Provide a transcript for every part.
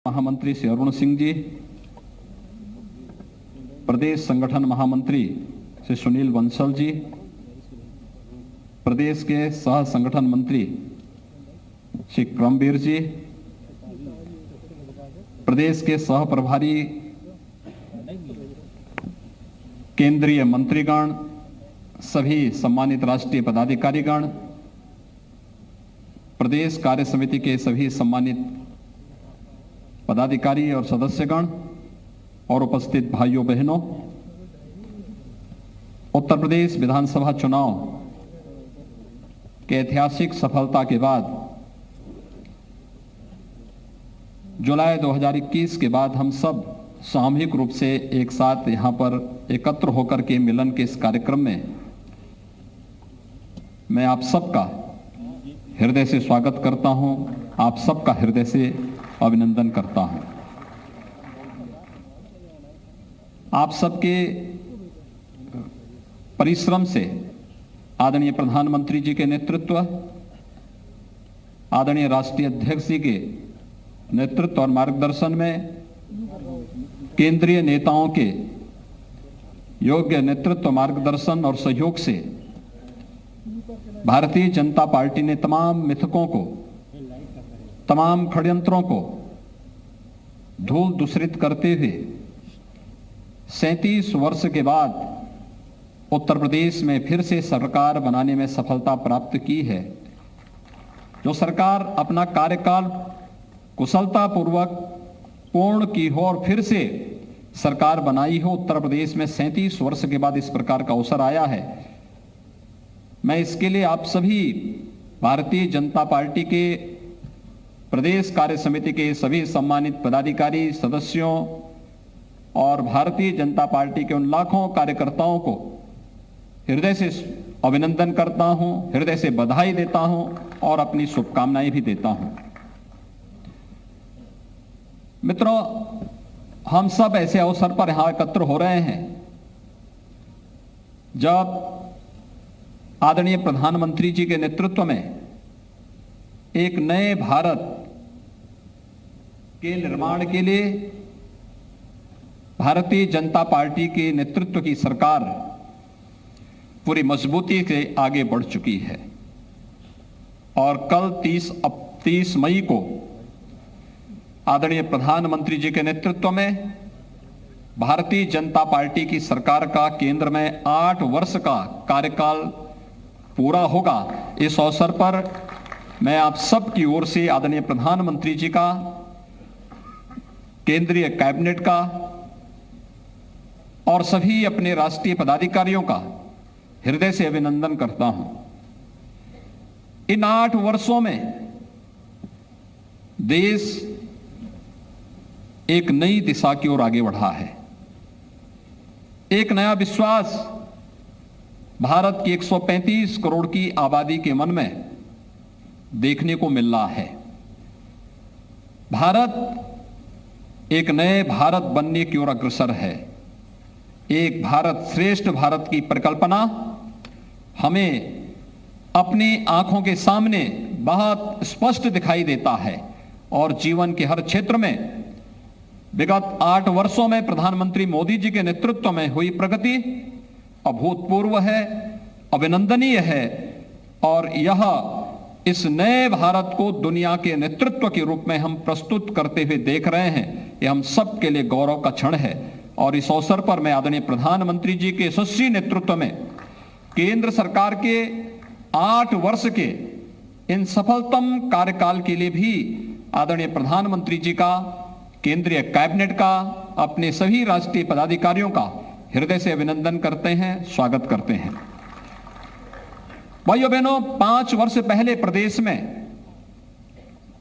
महामंत्री श्री अरुण सिंह जी, प्रदेश संगठन महामंत्री श्री सुनील बंसल जी, प्रदेश के सह संगठन मंत्री श्री क्रमवीर जी, प्रदेश के सह प्रभारी केंद्रीय मंत्रीगण, सभी सम्मानित राष्ट्रीय पदाधिकारीगण, प्रदेश कार्य समिति के सभी सम्मानित पदाधिकारी और सदस्यगण और उपस्थित भाइयों बहनों, उत्तर प्रदेश विधानसभा चुनाव के ऐतिहासिक सफलता के बाद जुलाई 2021 के बाद हम सब सामूहिक रूप से एक साथ यहां पर एकत्र होकर के मिलन के इस कार्यक्रम में मैं आप सबका हृदय से स्वागत करता हूं, आप सबका हृदय से अभिनंदन करता हूं। आप सबके परिश्रम से आदरणीय प्रधानमंत्री जी के नेतृत्व, आदरणीय राष्ट्रीय अध्यक्ष जी के नेतृत्व और मार्गदर्शन में, केंद्रीय नेताओं के योग्य नेतृत्व, मार्गदर्शन और सहयोग से भारतीय जनता पार्टी ने तमाम मिथकों को, तमाम षड्यंत्रों को धूल दूषरित करते हुए 37 वर्ष के बाद उत्तर प्रदेश में फिर से सरकार बनाने में सफलता प्राप्त की है। जो सरकार अपना कार्यकाल कुशलतापूर्वक पूर्ण की हो और फिर से सरकार बनाई हो, उत्तर प्रदेश में 37 वर्ष के बाद इस प्रकार का अवसर आया है। मैं इसके लिए आप सभी भारतीय जनता पार्टी के प्रदेश कार्य समिति के सभी सम्मानित पदाधिकारी, सदस्यों और भारतीय जनता पार्टी के उन लाखों कार्यकर्ताओं को हृदय से अभिनंदन करता हूं, हृदय से बधाई देता हूं और अपनी शुभकामनाएं भी देता हूं। मित्रों, हम सब ऐसे अवसर पर यहां एकत्र हो रहे हैं जब आदरणीय प्रधानमंत्री जी के नेतृत्व में एक नए भारत के निर्माण के लिए भारतीय जनता पार्टी के नेतृत्व की सरकार पूरी मजबूती से आगे बढ़ चुकी है। और कल 30 मई को आदरणीय प्रधानमंत्री जी के नेतृत्व में भारतीय जनता पार्टी की सरकार का केंद्र में 8 वर्ष का कार्यकाल पूरा होगा। इस अवसर पर मैं आप सब की ओर से आदरणीय प्रधानमंत्री जी का, केंद्रीय कैबिनेट का और सभी अपने राष्ट्रीय पदाधिकारियों का हृदय से अभिनंदन करता हूं। इन 8 वर्षों में देश एक नई दिशा की ओर आगे बढ़ा है। एक नया विश्वास भारत की 135 करोड़ की आबादी के मन में देखने को मिल रहा है। भारत एक नए भारत बनने की ओर अग्रसर है। एक भारत श्रेष्ठ भारत की परिकल्पना हमें अपनी आंखों के सामने बहुत स्पष्ट दिखाई देता है और जीवन के हर क्षेत्र में विगत 8 वर्षों में प्रधानमंत्री मोदी जी के नेतृत्व में हुई प्रगति अभूतपूर्व है, अभिनंदनीय है। और यह इस नए भारत को दुनिया के नेतृत्व के रूप में हम प्रस्तुत करते हुए देख रहे हैं। यह हम सब के लिए गौरव का क्षण है। और इस अवसर पर मैं आदरणीय प्रधानमंत्री जी के यशस्वी नेतृत्व में केंद्र सरकार के 8 वर्ष के इन सफलतम कार्यकाल के लिए भी आदरणीय प्रधानमंत्री जी का, केंद्रीय कैबिनेट का, अपने सभी राष्ट्रीय पदाधिकारियों का हृदय से अभिनंदन करते हैं, स्वागत करते हैं। भाइयों बहनों, 5 वर्ष पहले प्रदेश में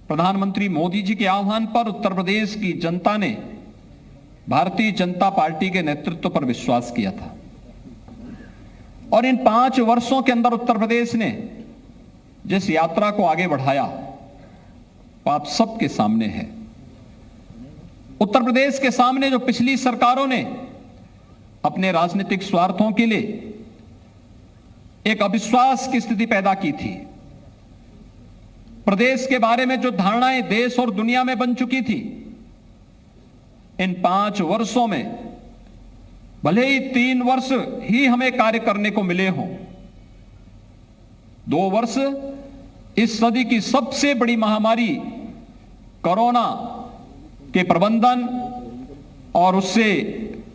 प्रधानमंत्री मोदी जी के आह्वान पर उत्तर प्रदेश की जनता ने भारतीय जनता पार्टी के नेतृत्व पर विश्वास किया था। और इन 5 वर्षों के अंदर उत्तर प्रदेश ने जिस यात्रा को आगे बढ़ाया वो आप सबके सामने है। उत्तर प्रदेश के सामने जो पिछली सरकारों ने अपने राजनीतिक स्वार्थों के लिए एक अविश्वास की स्थिति पैदा की थी, प्रदेश के बारे में जो धारणाएं देश और दुनिया में बन चुकी थी इन 5 वर्षों में भले ही 3 वर्ष ही हमें कार्य करने को मिले हों, 2 वर्ष इस सदी की सबसे बड़ी महामारी कोरोना के प्रबंधन और उससे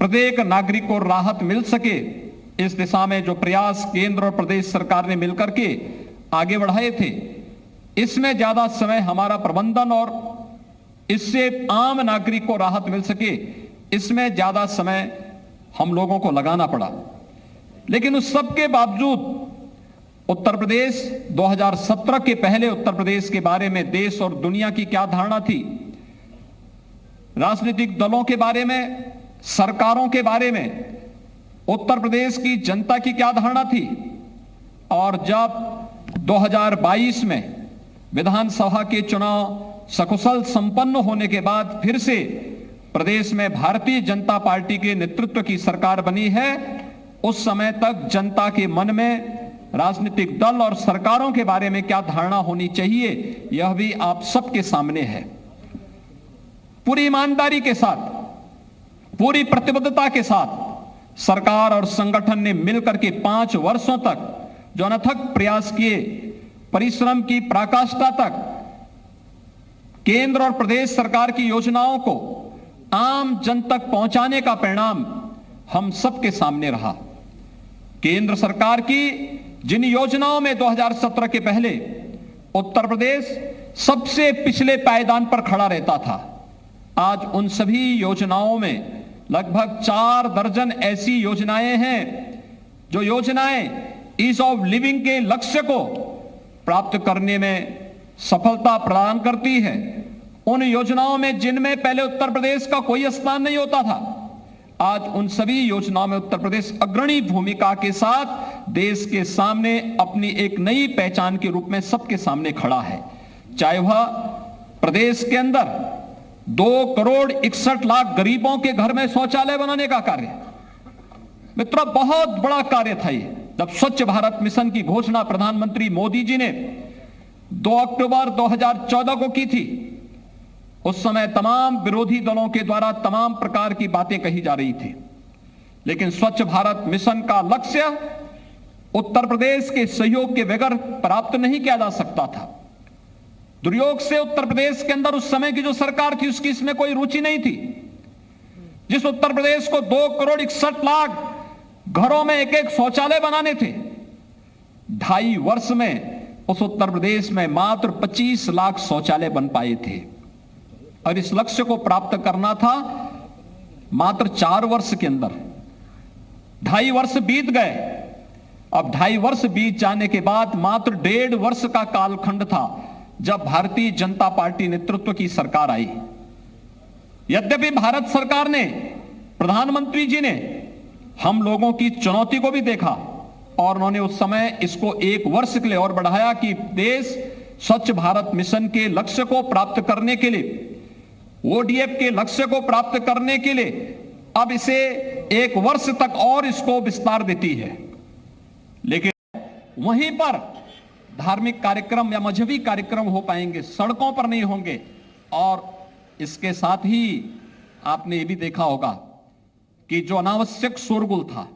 प्रत्येक नागरिक को राहत मिल सके, इस दिशा में जो प्रयास केंद्र और प्रदेश सरकार ने मिलकर के आगे बढ़ाए थे, इसमें ज्यादा समय हमारा प्रबंधन और इससे आम नागरिक को राहत मिल सके, इसमें ज्यादा समय हम लोगों को लगाना पड़ा। लेकिन उस सब के बावजूद उत्तर प्रदेश 2017 के पहले उत्तर प्रदेश के बारे में देश और दुनिया की क्या धारणा थी, राजनीतिक दलों के बारे में, सरकारों के बारे में, उत्तर प्रदेश की जनता की क्या धारणा थी, और जब 2022 में विधानसभा के चुनाव सकुशल संपन्न होने के बाद फिर से प्रदेश में भारतीय जनता पार्टी के नेतृत्व की सरकार बनी है, उस समय तक जनता के मन में राजनीतिक दल और सरकारों के बारे में क्या धारणा होनी चाहिए, यह भी आप सबके सामने है। पूरी ईमानदारी के साथ, पूरी प्रतिबद्धता के साथ सरकार और संगठन ने मिलकर के 5 वर्षों तक जो अनथक प्रयास किए, परिश्रम की पराकाष्ठा तक केंद्र और प्रदेश सरकार की योजनाओं को आम जन तक पहुंचाने का परिणाम हम सबके सामने रहा। केंद्र सरकार की जिन योजनाओं में 2017 के पहले उत्तर प्रदेश सबसे पिछले पायदान पर खड़ा रहता था, आज उन सभी योजनाओं में लगभग 4 दर्जन ऐसी योजनाएं हैं जो योजनाएं ईज ऑफ लिविंग के लक्ष्य को प्राप्त करने में सफलता प्रदान करती है। उन योजनाओं में जिनमें पहले उत्तर प्रदेश का कोई स्थान नहीं होता था, आज उन सभी योजनाओं में उत्तर प्रदेश अग्रणी भूमिका के साथ देश के सामने अपनी एक नई पहचान के रूप में सबके सामने खड़ा है। चाहे वह प्रदेश के अंदर 2,61,00,000 गरीबों के घर में शौचालय बनाने का कार्य, मित्रों बहुत बड़ा कार्य था ये। जब स्वच्छ भारत मिशन की घोषणा प्रधानमंत्री मोदी जी ने 2 अक्टूबर 2014 को की थी, उस समय तमाम विरोधी दलों के द्वारा तमाम प्रकार की बातें कही जा रही थी, लेकिन स्वच्छ भारत मिशन का लक्ष्य उत्तर प्रदेश के सहयोग के बगैर प्राप्त नहीं किया जा सकता था। दुर्योग से उत्तर प्रदेश के अंदर उस समय की जो सरकार थी उसकी इसमें कोई रुचि नहीं थी। जिस उत्तर प्रदेश को 2,61,00,000 घरों में एक शौचालय बनाने थे, 2.5 वर्ष में उस उत्तर प्रदेश में मात्र 25 लाख शौचालय बन पाए थे, और इस लक्ष्य को प्राप्त करना था मात्र 4 वर्ष के अंदर। 2.5 वर्ष बीत गए। अब 2.5 वर्ष बीत जाने के बाद मात्र 1.5 वर्ष का कालखंड था जब भारतीय जनता पार्टी नेतृत्व की सरकार आई। यद्यपि भारत सरकार ने, प्रधानमंत्री जी ने हम लोगों की चुनौती को भी देखा और उन्होंने उस समय इसको 1 वर्ष के लिए और बढ़ाया कि देश स्वच्छ भारत मिशन के लक्ष्य को प्राप्त करने के लिए, ओडीएफ के लक्ष्य को प्राप्त करने के लिए अब इसे 1 वर्ष तक और इसको विस्तार देती है। लेकिन वहीं पर धार्मिक कार्यक्रम या मजहबी कार्यक्रम हो पाएंगे, सड़कों पर नहीं होंगे। और इसके साथ ही आपने ये भी देखा होगा कि जो अनावश्यक शोरगुल था,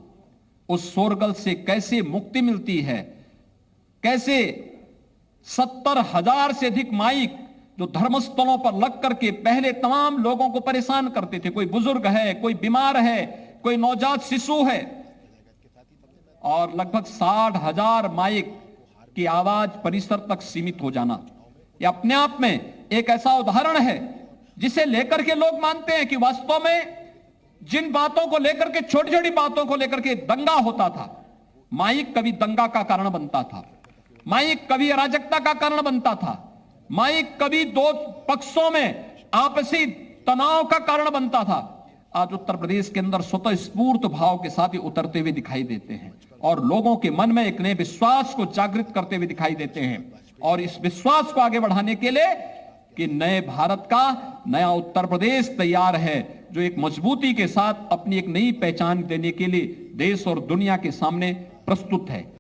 उस शोरगुल से कैसे मुक्ति मिलती है, कैसे 70,000 से अधिक माइक जो धर्मस्थलों पर लग करके पहले तमाम लोगों को परेशान करते थे, कोई बुजुर्ग है, कोई बीमार है, कोई नवजात शिशु है, और लगभग 60,000 माइक की आवाज परिसर तक सीमित हो जाना, यह अपने आप में एक ऐसा उदाहरण है जिसे लेकर के लोग मानते हैं कि वास्तव में जिन बातों को लेकर के, छोटी छोटी बातों को लेकर के दंगा होता था, माइक कभी दंगा का कारण बनता था, माइक कभी अराजकता का कारण बनता था, माइक कभी 2 पक्षों में आपसी तनाव का कारण बनता था। आज उत्तर प्रदेश के अंदर स्वतः स्फूर्त भाव के साथ ही उतरते हुए दिखाई देते हैं और लोगों के मन में एक नए विश्वास को जागृत करते हुए दिखाई देते हैं। और इस विश्वास को आगे बढ़ाने के लिए कि नए भारत का नया उत्तर प्रदेश तैयार है, जो एक मजबूती के साथ अपनी एक नई पहचान देने के लिए देश और दुनिया के सामने प्रस्तुत है।